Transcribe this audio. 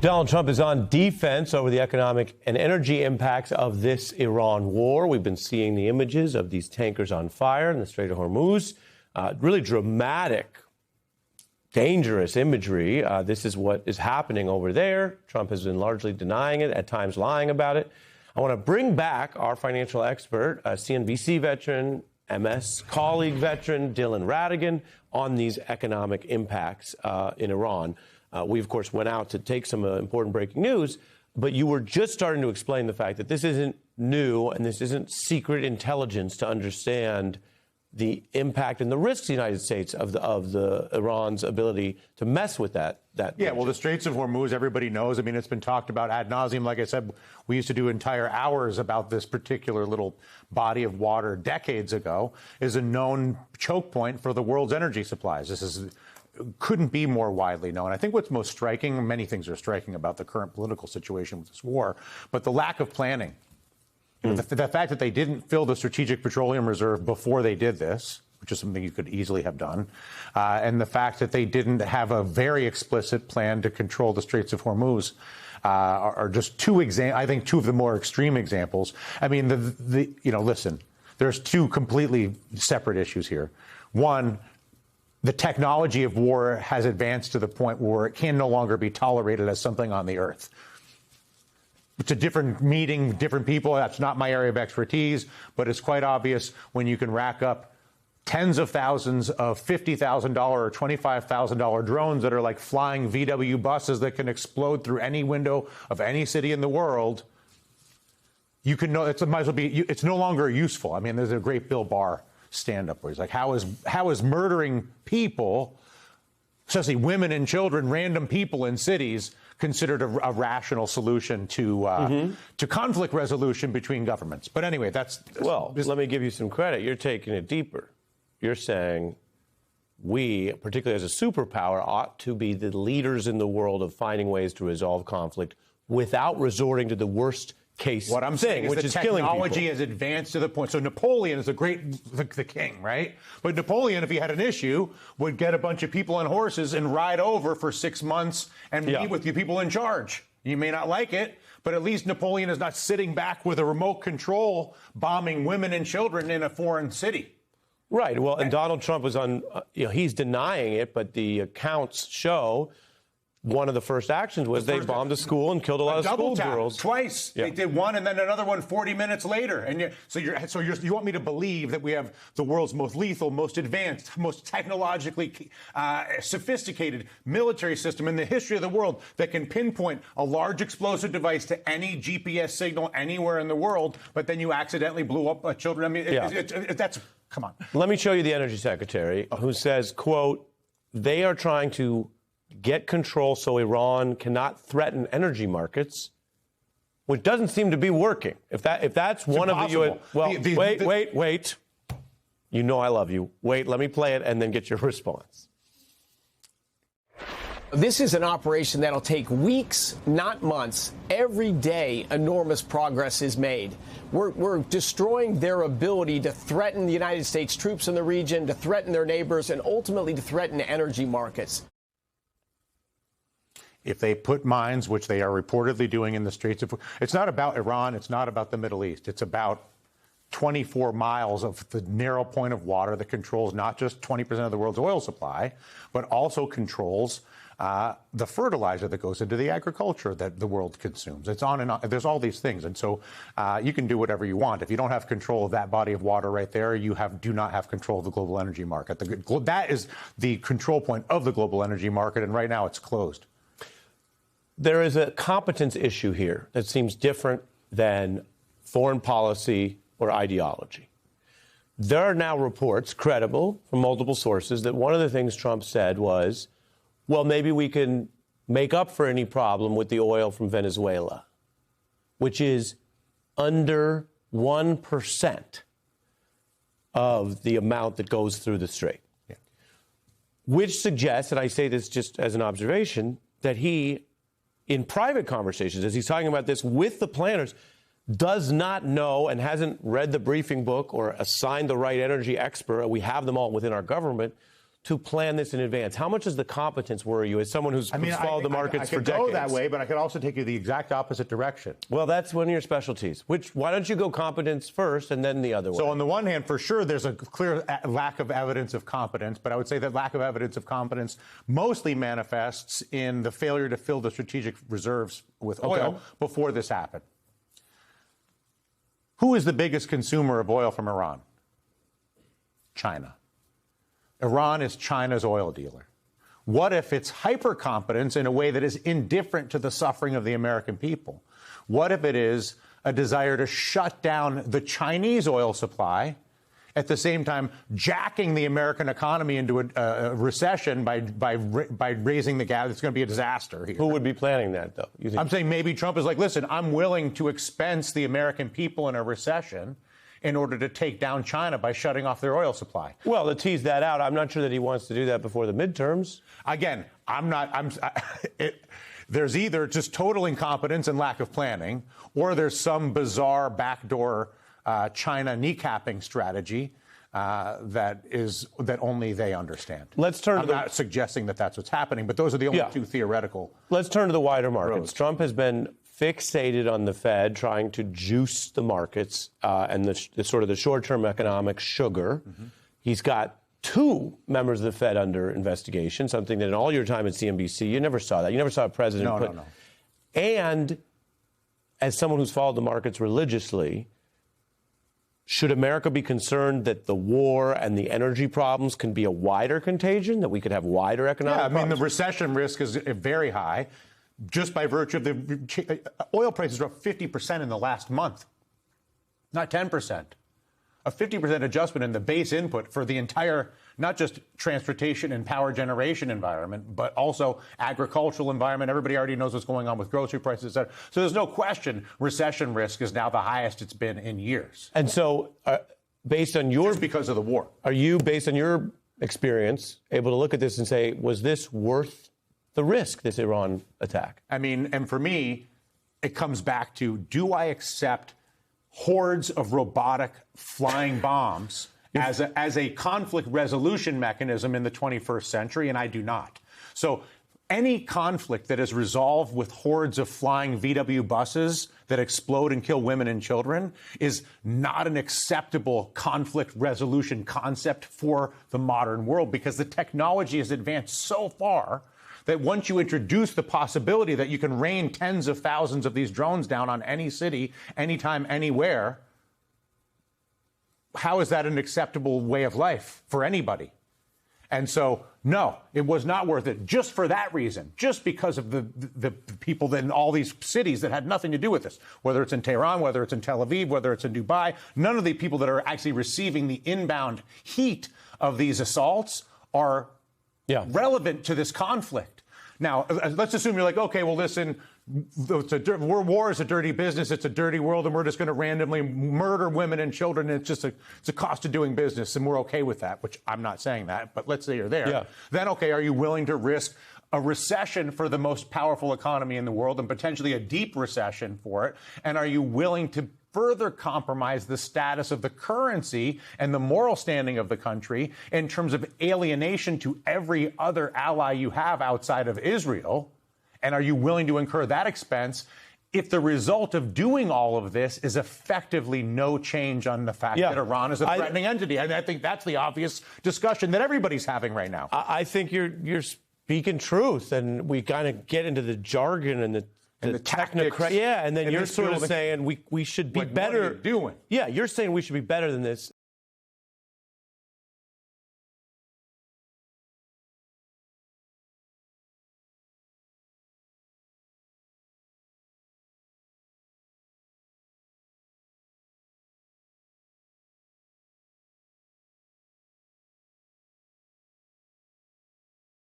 Donald Trump is on defense over the economic and energy impacts of this Iran war. We've been seeing the images of these tankers on fire in the Strait of Hormuz. Really dramatic, dangerous imagery. This is what is happening over there. Trump has been largely denying it, at times lying about it. I want to bring back our financial expert, CNBC veteran, MS colleague veteran, Dylan Ratigan, on these economic impacts in Iran. We, of course, went out to take some important breaking news, but you were just starting to explain the fact that this isn't new and this isn't secret intelligence to understand the impact and the risks of the United States of the Iran's ability to mess with that. Yeah, well, the Straits of Hormuz, everybody knows. I mean, it's been talked about ad nauseum. Like I said, we used to do entire hours about this particular little body of water decades ago, is a known choke point for the world's energy supplies. Couldn't be more widely known. I think what's most striking, many things are striking about the current political situation with this war, but the lack of planning. The fact that they didn't fill the Strategic Petroleum Reserve before they did this, which is something you could easily have done, and the fact that they didn't have a very explicit plan to control the Straits of Hormuz are just two of the more extreme examples. I mean, listen, there's two completely separate issues here. One, the technology of war has advanced to the point where it can no longer be tolerated as something on the earth. It's a different meeting, different people. That's not my area of expertise, but it's quite obvious when you can rack up tens of thousands of $50,000 or $25,000 drones that are like flying VW buses that can explode through any window of any city in the world. You can know it might as well be. It's no longer useful. I mean, there's a great Bill Barr stand-up where he's like, "How is murdering people, especially women and children, random people in cities?" considered a rational solution to conflict resolution between governments. But anyway, let me give you some credit. You're taking it deeper. You're saying we, particularly as a superpower, ought to be the leaders in the world of finding ways to resolve conflict without resorting to the worst case. What I'm saying is which is technology has advanced to the point. So Napoleon is the king, right? But Napoleon, if he had an issue, would get a bunch of people on horses and ride over for 6 months and meet with the people in charge. You may not like it, but at least Napoleon is not sitting back with a remote control bombing women and children in a foreign city. Right. Well, and Donald Trump was he's denying it, but the accounts show one of the first actions was they bombed a school and killed a lot of schoolgirls. Twice. Yeah. They did one and then another one 40 minutes later. And you want me to believe that we have the world's most lethal, most advanced, most technologically sophisticated military system in the history of the world that can pinpoint a large explosive device to any GPS signal anywhere in the world, but then you accidentally blew up children. I mean, that's, come on. Let me show you the energy secretary who says, quote, they are trying to get control so Iran cannot threaten energy markets, which doesn't seem to be working. If that's one impossible. Of the U.S. Well, wait. You know I love you. Wait, let me play it and then get your response. This is an operation that'll take weeks, not months. Every day, enormous progress is made. We're destroying their ability to threaten the United States troops in the region, to threaten their neighbors, and ultimately to threaten energy markets. If they put mines, which they are reportedly doing in the Straits of, it's not about Iran, it's not about the Middle East. It's about 24 miles of the narrow point of water that controls not just 20% of the world's oil supply, but also controls the fertilizer that goes into the agriculture that the world consumes. It's on and on. There's all these things. And so you can do whatever you want. If you don't have control of that body of water right there, you do not have control of the global energy market. That is the control point of the global energy market. And right now it's closed. There is a competence issue here that seems different than foreign policy or ideology. There are now reports, credible from multiple sources, that one of the things Trump said was, well, maybe we can make up for any problem with the oil from Venezuela, which is under 1% of the amount that goes through the strait. Yeah. Which suggests, and I say this just as an observation, that he, in private conversations, as he's talking about this with the planners, does not know and hasn't read the briefing book or assigned the right energy expert. We have them all within our government to plan this in advance? How much does the competence worry you as someone who's followed the markets for decades? I could go that way, but I could also take you the exact opposite direction. Well, that's one of your specialties. Why don't you go competence first and then the other way? So on the one hand, for sure, there's a clear lack of evidence of competence, but I would say that lack of evidence of competence mostly manifests in the failure to fill the strategic reserves with oil before this happened. Who is the biggest consumer of oil from Iran? China. Iran is China's oil dealer. What if it's hyper-competence in a way that is indifferent to the suffering of the American people? What if it is a desire to shut down the Chinese oil supply, at the same time jacking the American economy into a recession by raising the gas? It's going to be a disaster here. Who would be planning that, though? I'm saying maybe Trump is like, listen, I'm willing to expense the American people in a recession in order to take down China by shutting off their oil supply. Well, to tease that out, I'm not sure that he wants to do that before the midterms. Again, there's either just total incompetence and lack of planning, or there's some bizarre backdoor China kneecapping strategy that only they understand. I'm not suggesting that that's what's happening, but those are the only two theoretical. Let's turn to the wider markets. roads. Trump has been fixated on the Fed, trying to juice the markets and the sort of the short-term economic sugar. Mm-hmm. He's got two members of the Fed under investigation, something that in all your time at CNBC, you never saw that. You never saw a president put. No. And as someone who's followed the markets religiously, should America be concerned that the war and the energy problems can be a wider contagion, that we could have wider economic problems? Yeah, I mean, the recession risk is very high. Just by virtue of the oil prices are up 50% in the last month, not 10%. A 50% adjustment in the base input for the entire, not just transportation and power generation environment, but also agricultural environment. Everybody already knows what's going on with grocery prices, et cetera. So there's no question recession risk is now the highest it's been in years. And so based on your... Just because of the war. Are you, based on your experience, able to look at this and say, was this worth the risk, this Iran attack? I mean, and for me, it comes back to, do I accept hordes of robotic flying bombs as a conflict resolution mechanism in the 21st century? And I do not. So any conflict that is resolved with hordes of flying VW buses that explode and kill women and children is not an acceptable conflict resolution concept for the modern world, because the technology has advanced so far that once you introduce the possibility that you can rain tens of thousands of these drones down on any city, anytime, anywhere, how is that an acceptable way of life for anybody? And so, no, it was not worth it just for that reason, just because of the people in all these cities that had nothing to do with this, whether it's in Tehran, whether it's in Tel Aviv, whether it's in Dubai. None of the people that are actually receiving the inbound heat of these assaults are relevant to this conflict. Now, let's assume you're like, okay, well, listen, war is a dirty business. It's a dirty world, and we're just going to randomly murder women and children. And it's a cost of doing business, and we're okay with that, which I'm not saying that. But let's say you're there. Yeah. Then, okay, are you willing to risk a recession for the most powerful economy in the world and potentially a deep recession for it? And are you willing to further compromise the status of the currency and the moral standing of the country in terms of alienation to every other ally you have outside of Israel? And are you willing to incur that expense if the result of doing all of this is effectively no change on the fact that Iran is a threatening entity? And I think that's the obvious discussion that everybody's having right now. I think you're speaking truth, and we kind of get into the jargon and the technocrat. Yeah, and then you're sort of saying we should be better. What are you doing? Yeah, you're saying we should be better than this.